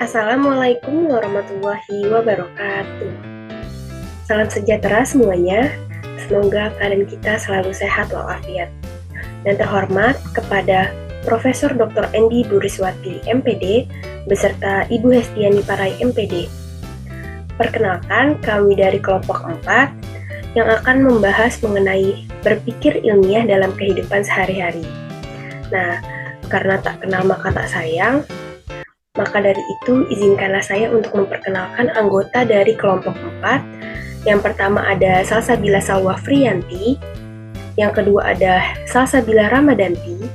Assalamualaikum warahmatullahi wabarakatuh. Salam sejahtera semuanya. Semoga keadaan kita selalu sehat walafiat. Dan terhormat kepada Profesor Dr. Endi Buriswati MPD beserta Ibu Hestiani Parai MPD. Perkenalkan, kami dari kelompok 4 yang akan membahas mengenai berpikir ilmiah dalam kehidupan sehari-hari. Nah, karena tak kenal maka tak sayang, maka dari itu, izinkanlah saya untuk memperkenalkan anggota dari kelompok 4. Yang pertama ada Salsabila Salwa Friyanti, yang kedua ada Salsabila Ramadanti,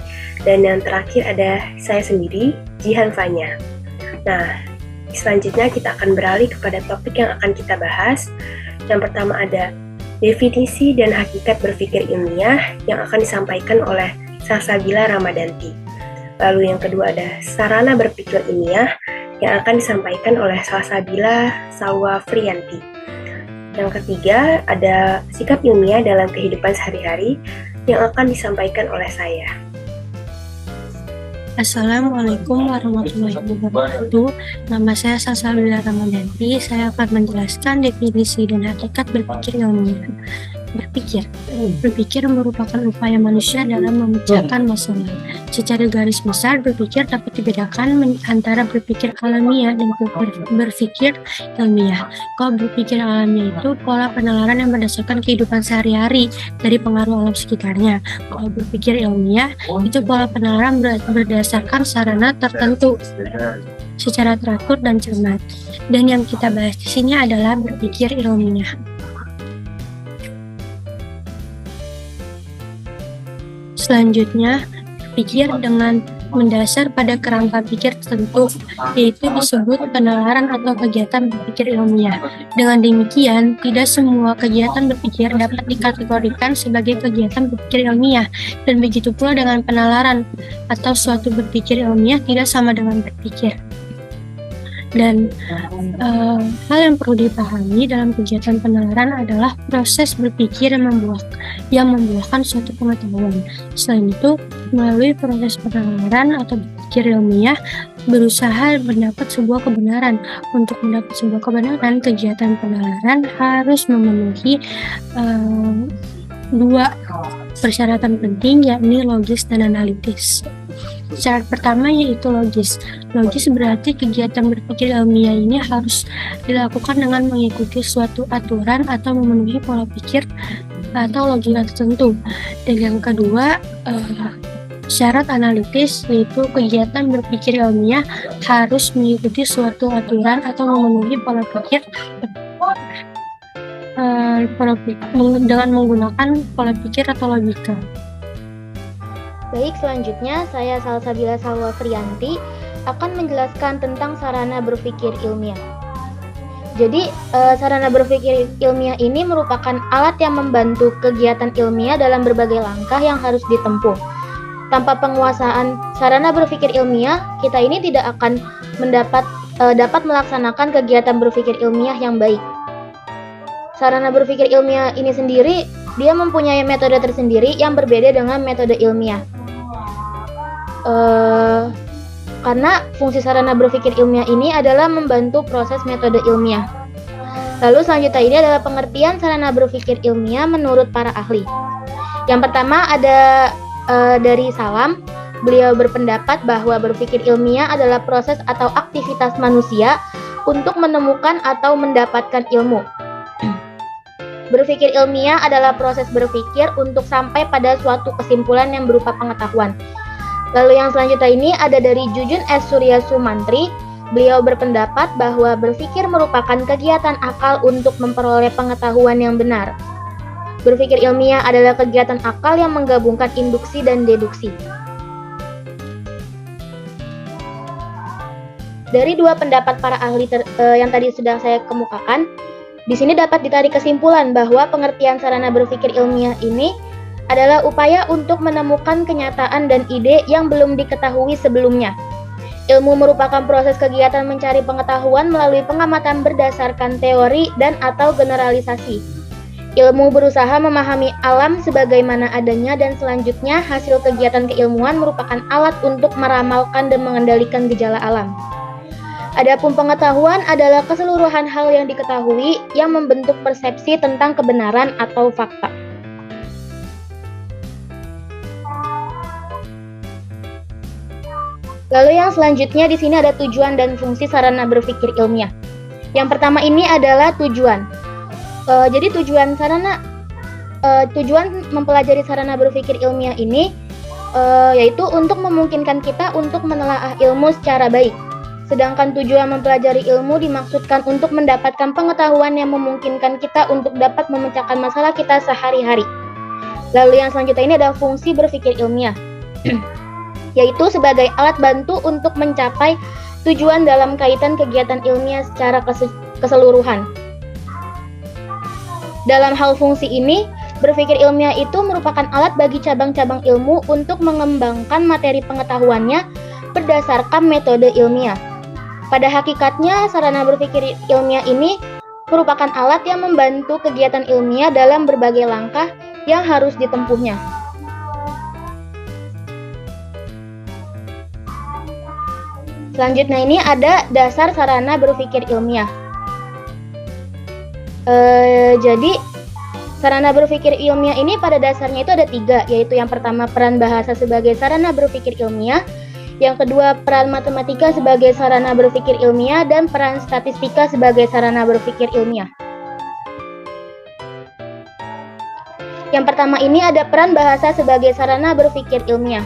dan yang terakhir ada saya sendiri, Jihan Fanya. Nah, selanjutnya kita akan beralih kepada topik yang akan kita bahas. Yang pertama ada definisi dan hakikat berpikir ilmiah yang akan disampaikan oleh Salsabila Ramadanti. Lalu yang kedua ada sarana berpikir ilmiah yang akan disampaikan oleh Salsabila Salwa Friyanti. Yang ketiga ada sikap ilmiah dalam kehidupan sehari-hari yang akan disampaikan oleh saya. Assalamualaikum warahmatullahi wabarakatuh. Nama saya Salsabila Ramadanti. Saya akan menjelaskan definisi dan hakikat berpikir ilmiah. Berpikir merupakan upaya manusia dalam memecahkan masalah. Secara garis besar, berpikir dapat dibedakan antara berpikir alamiah dan berpikir ilmiah. Kalau berpikir alamiah itu pola penalaran yang berdasarkan kehidupan sehari-hari dari pengaruh alam sekitarnya. Kalau berpikir ilmiah itu pola penalaran berdasarkan sarana tertentu secara teratur dan cermat. Dan yang kita bahas di sini adalah berpikir ilmiah. Selanjutnya, berpikir dengan mendasar pada kerangka pikir tertentu, yaitu disebut penalaran atau kegiatan berpikir ilmiah. Dengan demikian, tidak semua kegiatan berpikir dapat dikategorikan sebagai kegiatan berpikir ilmiah, dan begitu pula dengan penalaran atau suatu berpikir ilmiah tidak sama dengan berpikir. Dan hal yang perlu dipahami dalam kegiatan penalaran adalah proses berpikir yang membuahkan suatu pengetahuan. Selain itu, melalui proses penalaran atau berpikir ilmiah, berusaha mendapat sebuah kebenaran. Untuk mendapat sebuah kebenaran, kegiatan penalaran harus memenuhi dua persyaratan penting, yakni logis dan analitis. Syarat pertama yaitu logis. Logis berarti kegiatan berpikir ilmiah ini harus dilakukan dengan mengikuti suatu aturan atau memenuhi pola pikir atau logika tertentu. Dan yang kedua, syarat analitis yaitu kegiatan berpikir ilmiah harus mengikuti suatu aturan atau memenuhi pola pikir dengan menggunakan pola pikir atau logika. Baik, selanjutnya saya Salsabila Salwa Friyanti akan menjelaskan tentang sarana berpikir ilmiah. Jadi, sarana berpikir ilmiah ini merupakan alat yang membantu kegiatan ilmiah dalam berbagai langkah yang harus ditempuh. Tanpa penguasaan sarana berpikir ilmiah, kita ini tidak akan dapat melaksanakan kegiatan berpikir ilmiah yang baik. Sarana berpikir ilmiah ini sendiri, dia mempunyai metode tersendiri yang berbeda dengan metode ilmiah. Karena fungsi sarana berpikir ilmiah ini adalah membantu proses metode ilmiah. Lalu selanjutnya ini adalah pengertian sarana berpikir ilmiah menurut para ahli. Yang pertama ada dari Salam. Beliau berpendapat bahwa berpikir ilmiah adalah proses atau aktivitas manusia untuk menemukan atau mendapatkan ilmu. Berpikir ilmiah adalah proses berpikir untuk sampai pada suatu kesimpulan yang berupa pengetahuan. Lalu yang selanjutnya ini ada dari Jujun S. Surya Sumantri. Beliau berpendapat bahwa berpikir merupakan kegiatan akal untuk memperoleh pengetahuan yang benar. Berpikir ilmiah adalah kegiatan akal yang menggabungkan induksi dan deduksi. Dari dua pendapat para ahli yang tadi sudah saya kemukakan, di sini dapat ditarik kesimpulan bahwa pengertian sarana berpikir ilmiah ini adalah upaya untuk menemukan kenyataan dan ide yang belum diketahui sebelumnya. Ilmu merupakan proses kegiatan mencari pengetahuan melalui pengamatan berdasarkan teori dan atau generalisasi. Ilmu berusaha memahami alam sebagaimana adanya dan selanjutnya hasil kegiatan keilmuan merupakan alat untuk meramalkan dan mengendalikan gejala alam. Adapun pengetahuan adalah keseluruhan hal yang diketahui yang membentuk persepsi tentang kebenaran atau fakta. Lalu yang selanjutnya di sini ada tujuan dan fungsi sarana berpikir ilmiah. Yang pertama ini adalah tujuan. Jadi tujuan mempelajari sarana berpikir ilmiah ini yaitu untuk memungkinkan kita untuk menelaah ilmu secara baik. Sedangkan tujuan mempelajari ilmu dimaksudkan untuk mendapatkan pengetahuan yang memungkinkan kita untuk dapat memecahkan masalah kita sehari-hari. Lalu yang selanjutnya ini adalah fungsi berpikir ilmiah. Yaitu sebagai alat bantu untuk mencapai tujuan dalam kaitan kegiatan ilmiah secara keseluruhan. Dalam hal fungsi ini, berpikir ilmiah itu merupakan alat bagi cabang-cabang ilmu untuk mengembangkan materi pengetahuannya berdasarkan metode ilmiah. Pada hakikatnya, sarana berpikir ilmiah ini merupakan alat yang membantu kegiatan ilmiah dalam berbagai langkah yang harus ditempuhnya. Selanjutnya ini ada dasar sarana berpikir ilmiah. Jadi sarana berpikir ilmiah ini pada dasarnya itu ada 3, yaitu yang pertama peran bahasa sebagai sarana berpikir ilmiah, yang kedua peran matematika sebagai sarana berpikir ilmiah, dan peran statistika sebagai sarana berpikir ilmiah. Yang pertama ini ada peran bahasa sebagai sarana berpikir ilmiah.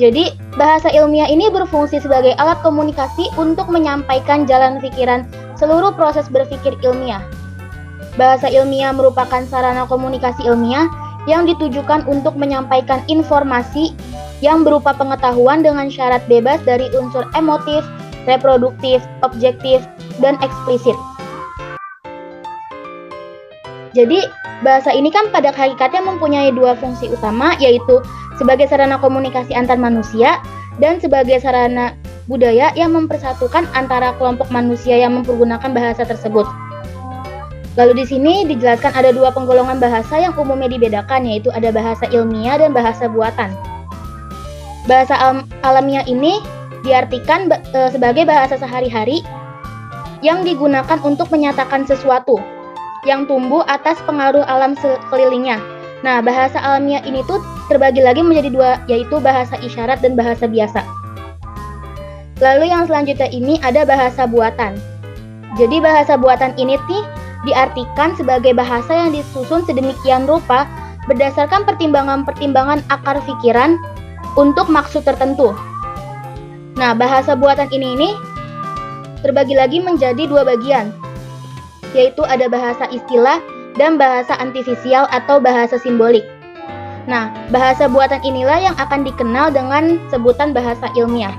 Jadi, bahasa ilmiah ini berfungsi sebagai alat komunikasi untuk menyampaikan jalan pikiran seluruh proses berpikir ilmiah. Bahasa ilmiah merupakan sarana komunikasi ilmiah yang ditujukan untuk menyampaikan informasi yang berupa pengetahuan dengan syarat bebas dari unsur emotif, reproduktif, objektif, dan eksplisit. Jadi, bahasa ini kan pada hakikatnya mempunyai 2 fungsi utama, yaitu sebagai sarana komunikasi antar manusia dan sebagai sarana budaya yang mempersatukan antara kelompok manusia yang mempergunakan bahasa tersebut. Lalu di sini dijelaskan ada 2 penggolongan bahasa yang umumnya dibedakan, yaitu ada bahasa ilmiah dan bahasa buatan. Bahasa alamiah ini diartikan sebagai bahasa sehari-hari yang digunakan untuk menyatakan sesuatu yang tumbuh atas pengaruh alam sekelilingnya. Nah, bahasa alamiah ini tuh terbagi lagi menjadi 2, yaitu bahasa isyarat dan bahasa biasa. Lalu yang selanjutnya ini ada bahasa buatan. Jadi bahasa buatan ini diartikan sebagai bahasa yang disusun sedemikian rupa berdasarkan pertimbangan-pertimbangan akar pikiran untuk maksud tertentu. Nah, bahasa buatan ini terbagi lagi menjadi 2 bagian, yaitu ada bahasa istilah dan bahasa artifisial atau bahasa simbolik. Nah, bahasa buatan inilah yang akan dikenal dengan sebutan bahasa ilmiah.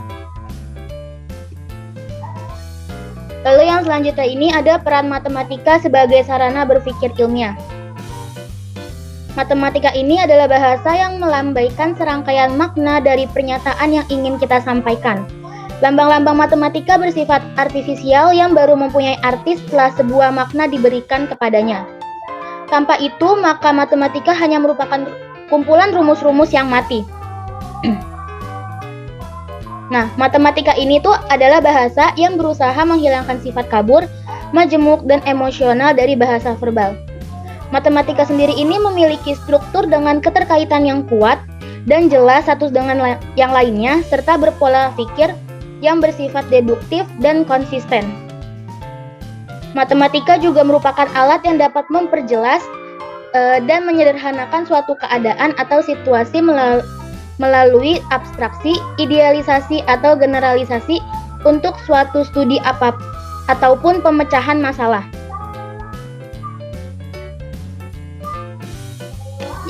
Lalu yang selanjutnya ini ada peran matematika sebagai sarana berpikir ilmiah. Matematika ini adalah bahasa yang melambaikan serangkaian makna dari pernyataan yang ingin kita sampaikan. Lambang-lambang matematika bersifat artifisial yang baru mempunyai arti setelah sebuah makna diberikan kepadanya. Tanpa itu, maka matematika hanya merupakan kumpulan rumus-rumus yang mati. Nah, matematika ini adalah bahasa yang berusaha menghilangkan sifat kabur, majemuk, dan emosional dari bahasa verbal. Matematika sendiri ini memiliki struktur dengan keterkaitan yang kuat dan jelas satu dengan yang lainnya, serta berpola pikir yang bersifat deduktif dan konsisten. Matematika juga merupakan alat yang dapat memperjelas dan menyederhanakan suatu keadaan atau situasi melalui abstraksi, idealisasi, atau generalisasi untuk suatu studi ataupun pemecahan masalah.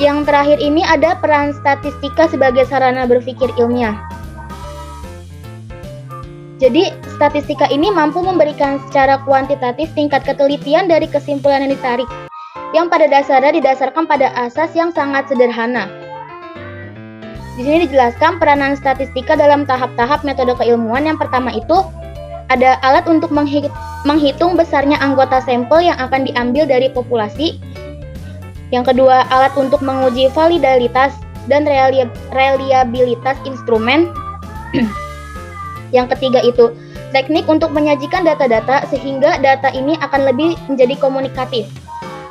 Yang terakhir ini ada peran statistika sebagai sarana berpikir ilmiah. Jadi, statistika ini mampu memberikan secara kuantitatif tingkat ketelitian dari kesimpulan yang ditarik, yang pada dasarnya didasarkan pada asas yang sangat sederhana. Di sini dijelaskan peranan statistika dalam tahap-tahap metode keilmuan. Yang pertama itu ada alat untuk menghitung besarnya anggota sampel yang akan diambil dari populasi. Yang kedua, alat untuk menguji validitas dan reliabilitas instrumen. Yang ketiga itu teknik untuk menyajikan data-data sehingga data ini akan lebih menjadi komunikatif.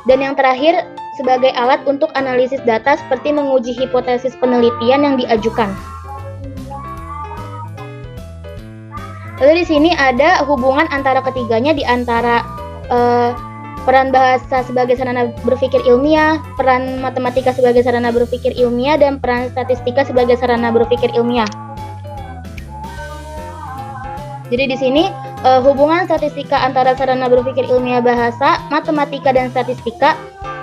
Dan yang terakhir, sebagai alat untuk analisis data seperti menguji hipotesis penelitian yang diajukan. Lalu di sini ada hubungan antara ketiganya, di antara peran bahasa sebagai sarana berpikir ilmiah, peran matematika sebagai sarana berpikir ilmiah, dan peran statistika sebagai sarana berpikir ilmiah. Jadi di sini hubungan statistika antara sarana berpikir ilmiah bahasa, matematika, dan statistika,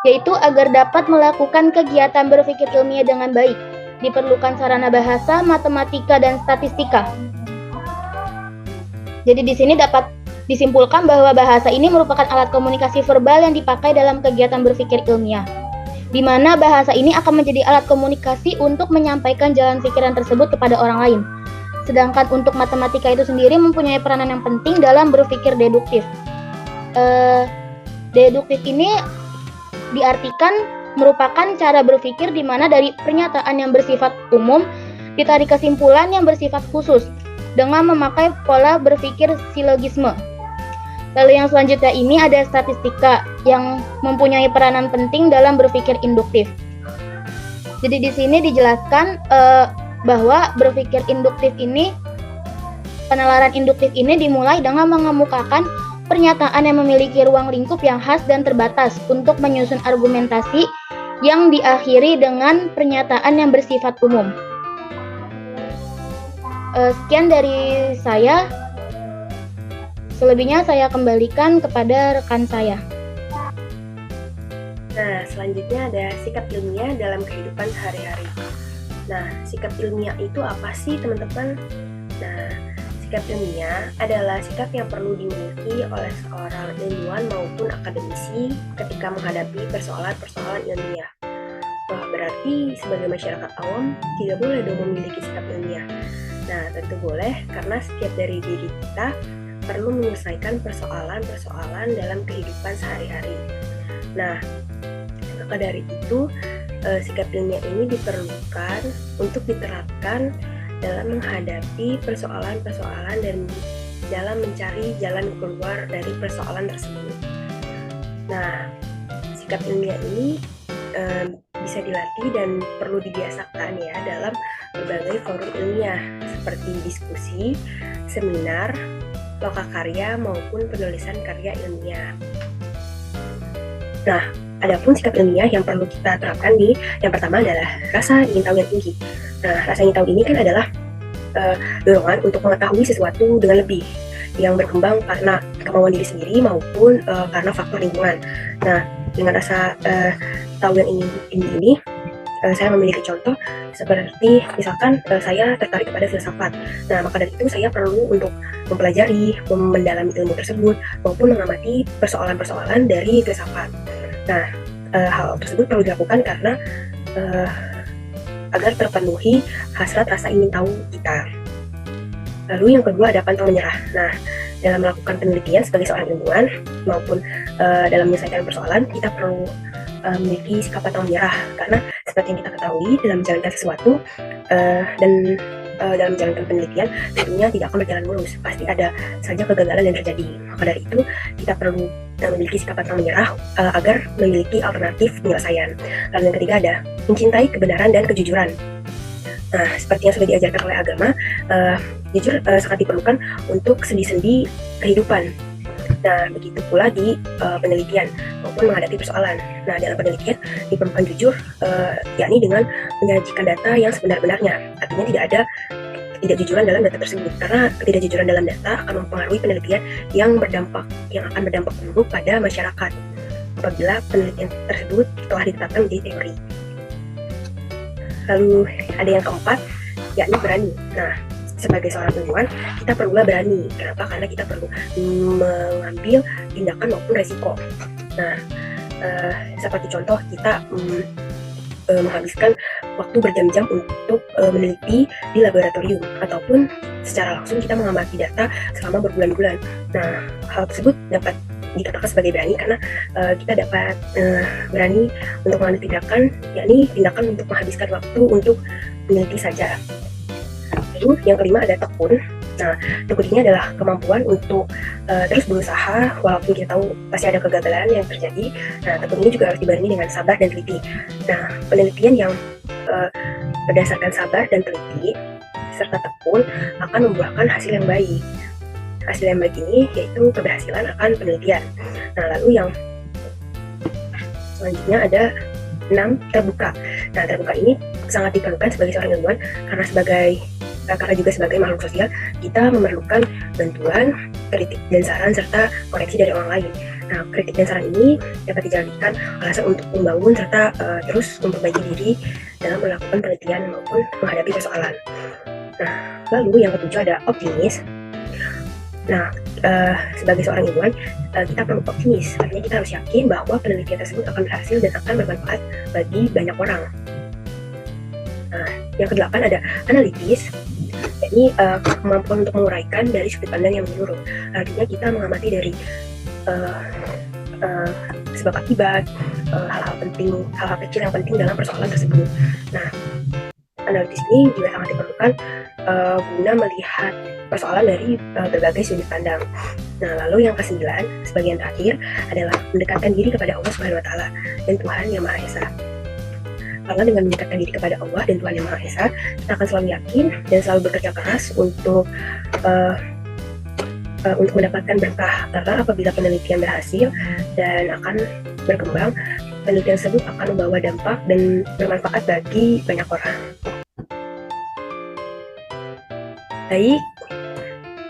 yaitu agar dapat melakukan kegiatan berpikir ilmiah dengan baik, diperlukan sarana bahasa, matematika, dan statistika. Jadi di sini dapat disimpulkan bahwa bahasa ini merupakan alat komunikasi verbal yang dipakai dalam kegiatan berpikir ilmiah, di mana bahasa ini akan menjadi alat komunikasi untuk menyampaikan jalan pikiran tersebut kepada orang lain. Sedangkan untuk matematika itu sendiri mempunyai peranan yang penting dalam berpikir deduktif. Deduktif ini diartikan merupakan cara berpikir di mana dari pernyataan yang bersifat umum ditarik kesimpulan yang bersifat khusus dengan memakai pola berpikir silogisme. Lalu yang selanjutnya ini ada statistika yang mempunyai peranan penting dalam berpikir induktif. Jadi di sini dijelaskan bahwa berpikir induktif ini, penalaran induktif ini dimulai dengan mengemukakan pernyataan yang memiliki ruang lingkup yang khas dan terbatas untuk menyusun argumentasi yang diakhiri dengan pernyataan yang bersifat umum. Sekian dari saya. Selebihnya saya kembalikan kepada rekan saya. Nah, selanjutnya ada sikap ilmiah dalam kehidupan sehari-hari. Nah, sikap ilmiah itu apa sih, teman-teman? Nah, sikap ilmiah adalah sikap yang perlu dimiliki oleh seorang ilmuwan maupun akademisi ketika menghadapi persoalan-persoalan ilmiah. Wah, berarti sebagai masyarakat awam tidak boleh dong memiliki sikap ilmiah. Nah, tentu boleh, karena setiap dari diri kita perlu menyelesaikan persoalan-persoalan dalam kehidupan sehari-hari. Nah, maka dari itu, sikap ilmiah ini diperlukan untuk diterapkan dalam menghadapi persoalan-persoalan dan dalam mencari jalan keluar dari persoalan tersebut. Nah, sikap ilmiah ini bisa dilatih dan perlu dibiasakan ya dalam berbagai forum ilmiah seperti diskusi, seminar, lokakarya maupun penulisan karya ilmiah. Nah, adapun sikap ilmiah yang perlu kita terapkan yang pertama adalah rasa ingin tahu yang tinggi. Nah, rasa ingin tahu ini kan adalah dorongan untuk mengetahui sesuatu dengan lebih yang berkembang karena kemauan diri sendiri maupun karena faktor lingkungan. Nah, dengan rasa tahu yang ingin tinggi ini, saya memiliki contoh seperti misalkan saya tertarik kepada filsafat. Nah, maka dari itu saya perlu untuk mempelajari, mendalami ilmu tersebut maupun mengamati persoalan-persoalan dari filsafat. Nah, hal tersebut perlu dilakukan karena agar terpenuhi hasrat rasa ingin tahu kita. Lalu yang kedua ada pantang menyerah. Nah, dalam melakukan penelitian sebagai seorang ilmuwan maupun dalam menyelesaikan persoalan, kita perlu memiliki sikap pantang menyerah, karena seperti yang kita ketahui dalam menjalankan sesuatu dan dalam menjalankan penelitian tentunya tidak akan berjalan mulus, pasti ada saja kegagalan yang terjadi. Maka dari itu kita perlu memiliki sikap pantang menyerah agar memiliki alternatif penyelesaian. Lalu yang ketiga ada mencintai kebenaran dan kejujuran. Nah, seperti yang sudah diajarkan oleh agama, jujur sangat diperlukan untuk sendi-sendi kehidupan. Nah, begitu pula di penelitian maupun menghadapi persoalan. Nah, dalam penelitian diperlukan jujur, yakni dengan menyajikan data yang sebenar-benarnya. Artinya tidak ada ketidakjujuran dalam data tersebut, karena ketidakjujuran dalam data akan mempengaruhi penelitian yang akan berdampak buruk pada masyarakat apabila penelitian tersebut telah ditetapkan menjadi teori. Lalu ada yang keempat, yakni berani. Nah, sebagai seorang ilmuwan, kita perlulah berani. Kenapa? Karena kita perlu mengambil tindakan maupun resiko. Nah, seperti contoh kita menghabiskan waktu berjam-jam untuk meneliti di laboratorium, ataupun secara langsung kita mengamati data selama berbulan-bulan. Nah, hal tersebut dapat dikatakan sebagai berani karena kita dapat berani untuk mengambil tindakan, yakni tindakan untuk menghabiskan waktu untuk meneliti saja. Lalu yang kelima ada tekun. Nah, tekun ini adalah kemampuan untuk terus berusaha walaupun kita tahu pasti ada kegagalan yang terjadi. Nah, tekun ini juga harus dibarengi dengan sabar dan teliti. Nah, penelitian yang berdasarkan sabar dan teliti serta tekun akan membuahkan hasil yang baik. Hasil yang baik ini yaitu keberhasilan akan penelitian. Nah, lalu yang selanjutnya ada 6 terbuka. Nah, terbuka ini sangat diperlukan sebagai seorang ilmuwan karena juga sebagai makhluk sosial, kita memerlukan bantuan, kritik dan saran serta koreksi dari orang lain. Nah, kritik dan saran ini dapat dijadikan alasan untuk membangun serta terus memperbaiki diri dalam melakukan penelitian maupun menghadapi persoalan. Nah, lalu yang ketujuh ada optimis. Nah, sebagai seorang ilmuwan, kita perlu optimis. Artinya kita harus yakin bahwa penelitian tersebut akan berhasil dan akan bermanfaat bagi banyak orang. Nah, yang kedelapan ada analitis. Ini kemampuan untuk menguraikan dari sudut pandang yang menyeluruh. Artinya kita mengamati dari sebab akibat, hal-hal kecil yang penting dalam persoalan tersebut. Nah, analitis ini juga sangat diperlukan guna melihat persoalan dari berbagai sudut pandang. Nah, lalu yang ke-9, sebagian terakhir adalah mendekatkan diri kepada Allah Subhanahu wa taala dan Tuhan Yang Maha Esa. Karena dengan mendekatkan diri kepada Allah dan Tuhan Yang Maha Esa, kita akan selalu yakin dan selalu bekerja keras untuk mendapatkan berkah. Karena apabila penelitian berhasil dan akan berkembang, penelitian tersebut akan membawa dampak dan bermanfaat bagi banyak orang. Baik,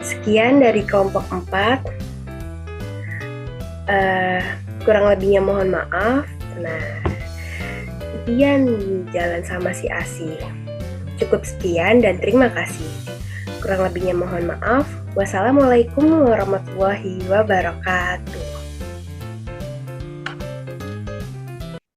sekian dari kelompok 4. Kurang lebihnya mohon maaf. Nah, impian jalan sama si Asi. Cukup sekian dan terima kasih. Kurang lebihnya mohon maaf. Wassalamualaikum warahmatullahi wabarakatuh.